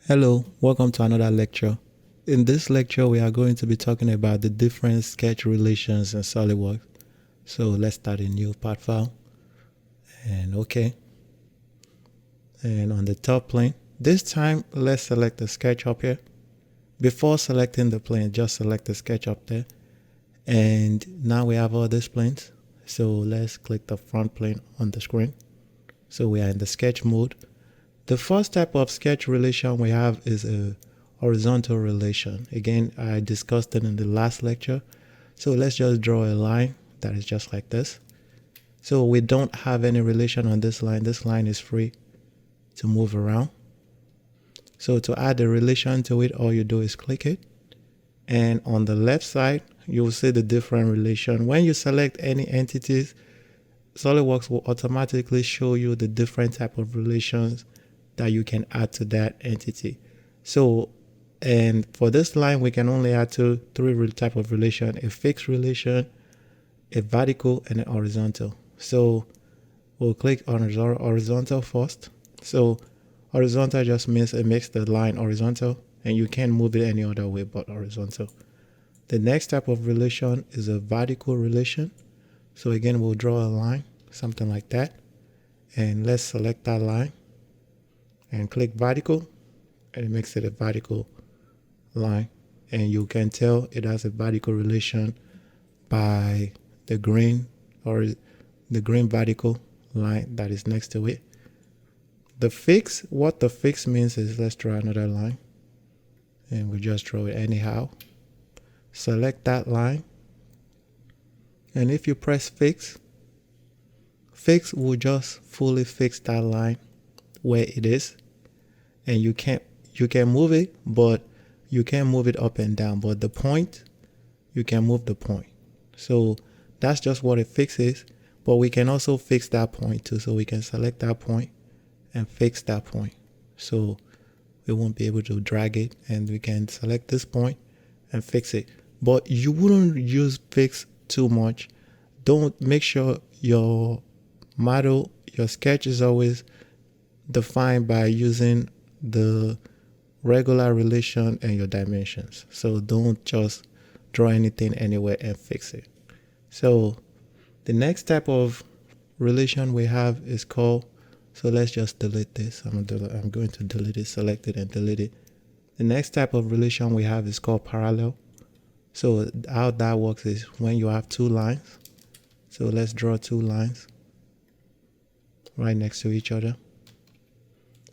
Hello, welcome to another lecture. In this lecture, we are going to be talking about the different sketch relations in SolidWorks. So let's start a new part file. And okay. And on the top plane, this time, let's select the sketch up here. Before selecting the plane, just select the sketch up there. And now we have all these planes. So let's click the front plane on the screen. So we are in the sketch mode. The first type of sketch relation we have is a horizontal relation. Again, I discussed it in the last lecture. So let's just draw a line that is just like this. So we don't have any relation on this line. This line is free to move around. So to add a relation to it, all you do is click it. And on the left side, you will see the different relation. When you select any entities, SolidWorks will automatically show you the different type of relations that you can add to that entity. So, and for this line, we can only add three type of relation: a fixed relation, a vertical, and a horizontal. So we'll click on horizontal first. So horizontal just means it makes the line horizontal, and you can't move it any other way but horizontal. The next type of relation is a vertical relation. So again, we'll draw a line, something like that. And let's select that line and click vertical, and it makes it a vertical line. And you can tell it has a vertical relation by the green or the green vertical line that is next to it. The fix, what the fix means is, let's draw another line, and we just draw it anyhow. Select that line, and if you press fix, fix will just fully fix that line where it is, and you can move it, but you can't move it up and down. But the point, you can move the point. So that's just what a fix is. But we can also fix that point too. So we can select that point and fix that point. So we won't be able to drag it, and we can select this point and fix it. But you wouldn't use fix too much. Don't make sure your model, your sketch is always defined by using the regular relation and your dimensions. So don't just draw anything anywhere and fix it. So the next type of relation we have is called, so let's just delete this. I'm going to delete it, select it and delete it. The next type of relation we have is called parallel. So how that works is when you have two lines. So let's draw two lines right next to each other.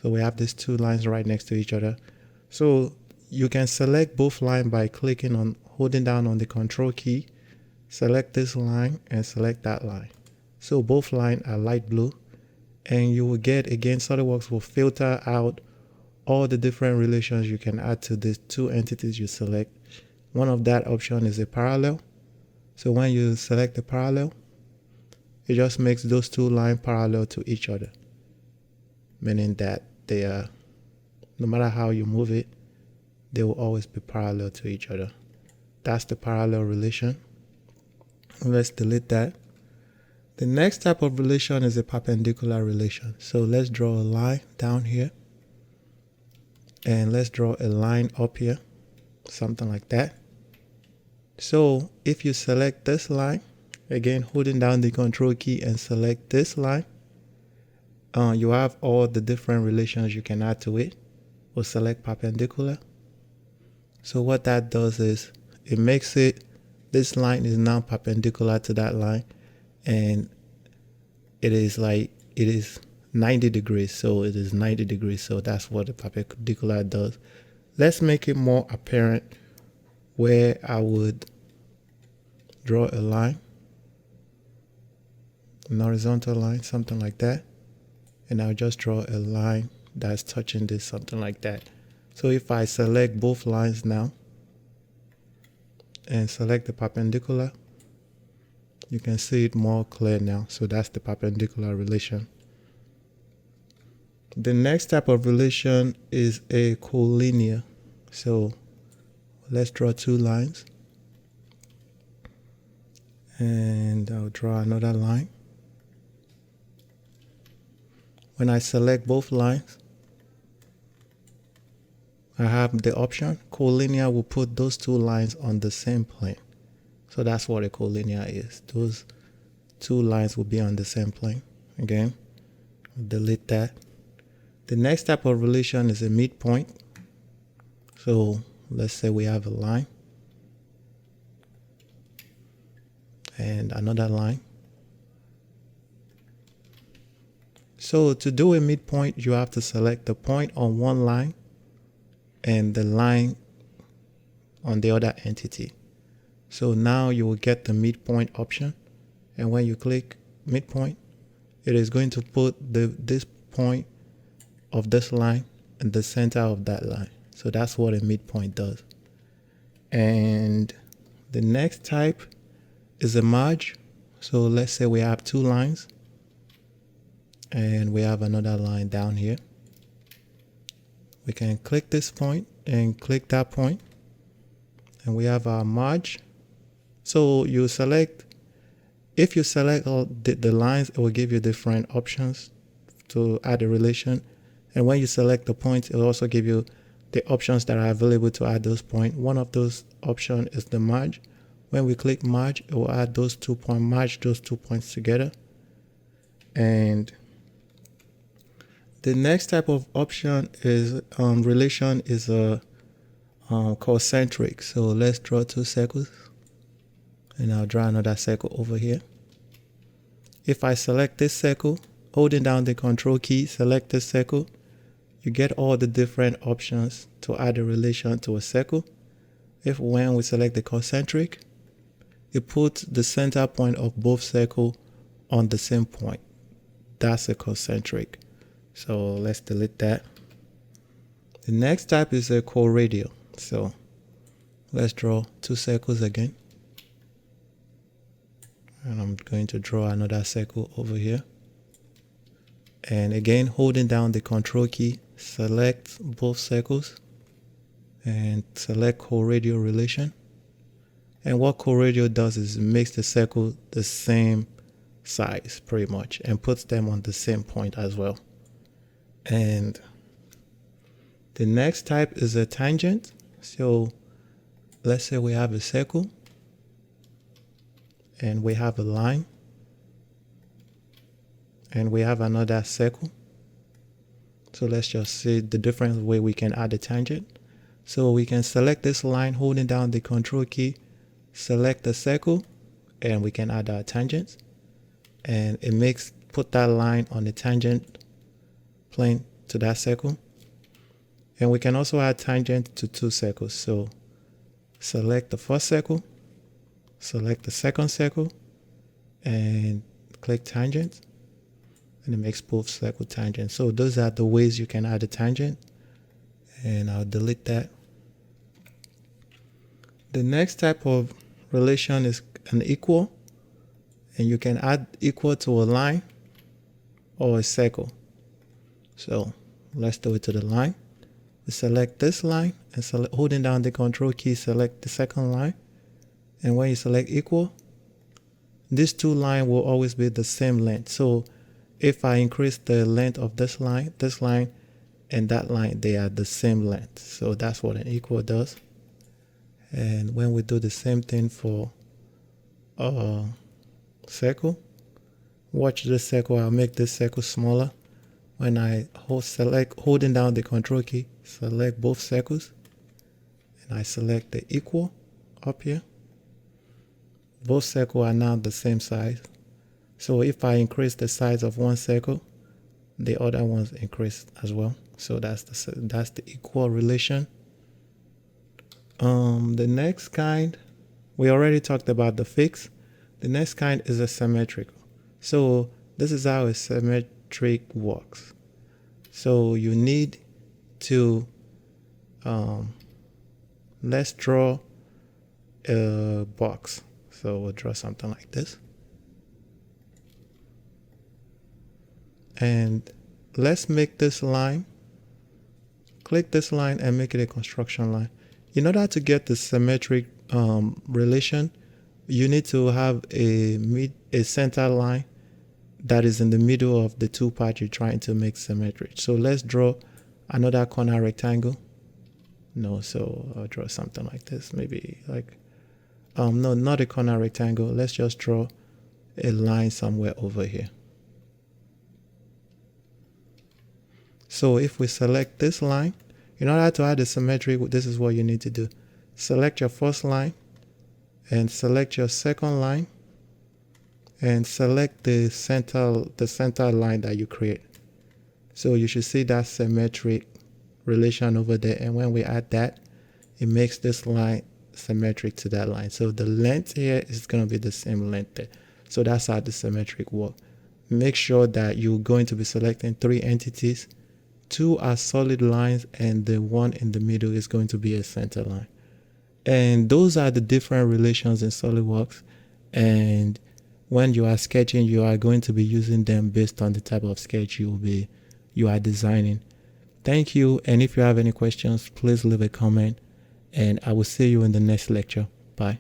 So we have these two lines right next to each other. So you can select both lines by clicking on, holding down on the control key, select this line and select that line. So both lines are light blue, and you will get, again, SolidWorks will filter out all the different relations you can add to these two entities you select. One of that option is a parallel. So when you select the parallel, it just makes those two lines parallel to each other, meaning that they are, no matter how you move it, they will always be parallel to each other. That's the parallel relation. Let's delete that. The next type of relation is a perpendicular relation. So let's draw a line down here, and let's draw a line up here, something like that. So if you select this line, again, holding down the control key and select this line, you have all the different relations you can add to it. We'll select perpendicular. So what that does is it makes it, this line is now perpendicular to that line, and it is 90 degrees. So it is 90 degrees. So that's what the perpendicular does. Let's make it more apparent, where I would draw a line, an horizontal line, something like that. And I'll just draw a line that's touching this, something like that. So if I select both lines now and select the perpendicular, you can see it more clear now. So that's the perpendicular relation. The next type of relation is a collinear. So let's draw two lines, and I'll draw another line. When I select both lines, I have the option. Collinear will put those two lines on the same plane. So that's what a collinear is. Those two lines will be on the same plane. Again, delete that. The next type of relation is a midpoint. So let's say we have a line and another line. So to do a midpoint, you have to select the point on one line and the line on the other entity. So now you will get the midpoint option. And when you click midpoint, it is going to put this point of this line in the center of that line. So that's what a midpoint does. And the next type is a maje. So let's say we have two lines and we have another line down here. We can click this point and click that point, and we have our maje. So you select, if you select all the lines, it will give you different options to add a relation. And when you select the points, it will also give you the options that are available to add those points. One of those options is the maje. When we click maje, it will add those 2 points, match those 2 points together. And the next type of option is relation is a concentric. So let's draw 2 circles, and I'll draw another circle over here. If I select this circle, holding down the control key, select this circle, you get all the different options to add a relation to a circle. When we select the concentric, it puts the center point of both circles on the same point. That's a concentric. So let's delete that. The next type is a co-radial. So let's draw 2 circles again. And I'm going to draw another circle over here. And again, holding down the control key, select both circles and select co-radial relation. And what co-radial does is it makes the circle the same size pretty much and puts them on the same point as well. And the next type is a tangent. So let's say we have a circle and we have a line and we have another circle. So let's just see the different way we can add a tangent. So we can select this line, holding down the control key, select the circle, and we can add our tangents. And it put that line on the tangent plane to that circle. And we can also add tangent to 2 circles. So select the first circle, select the second circle, and click tangent, and it makes both circle tangents. So those are the ways you can add a tangent, and I'll delete that. The next type of relation is an equal, and you can add equal to a line or a circle. So let's do it to the line. We select this line and holding down the control key, select the second line. And when you select equal, these 2 lines will always be the same length. So if I increase the length of this line, and that line, they are the same length. So that's what an equal does. And when we do the same thing for a circle, watch this circle, I'll make this circle smaller. When I holding down the control key, select both circles, and I select the equal up here. Both circles are now the same size. So if I increase the size of one circle, the other ones increase as well. So that's the equal relation. The next kind, we already talked about the fixed. The next kind is a symmetrical. So this is how a symmetric works. So you need to let's draw a box. So we'll draw something like this, and let's make this line, click this line and make it a construction line. In order to get the symmetric relation, you need to have a center line that is in the middle of the 2 parts you're trying to make symmetric. So let's draw another corner rectangle. No, so I'll draw something like this, maybe like, no, not a corner rectangle. Let's just draw a line somewhere over here. So if we select this line, in order to add a symmetry, this is what you need to do. Select your first line and select your second line and select the center line that you create. So you should see that symmetric relation over there, and when we add that, it makes this line symmetric to that line. So the length here is going to be the same length there. So that's how the symmetric works. Make sure that you're going to be selecting 3 entities. 2 are solid lines, and the one in the middle is going to be a center line. And those are the different relations in SolidWorks. And when you are sketching, you are going to be using them based on the type of sketch you are designing. Thank you. And if you have any questions, please leave a comment, and I will see you in the next lecture. Bye.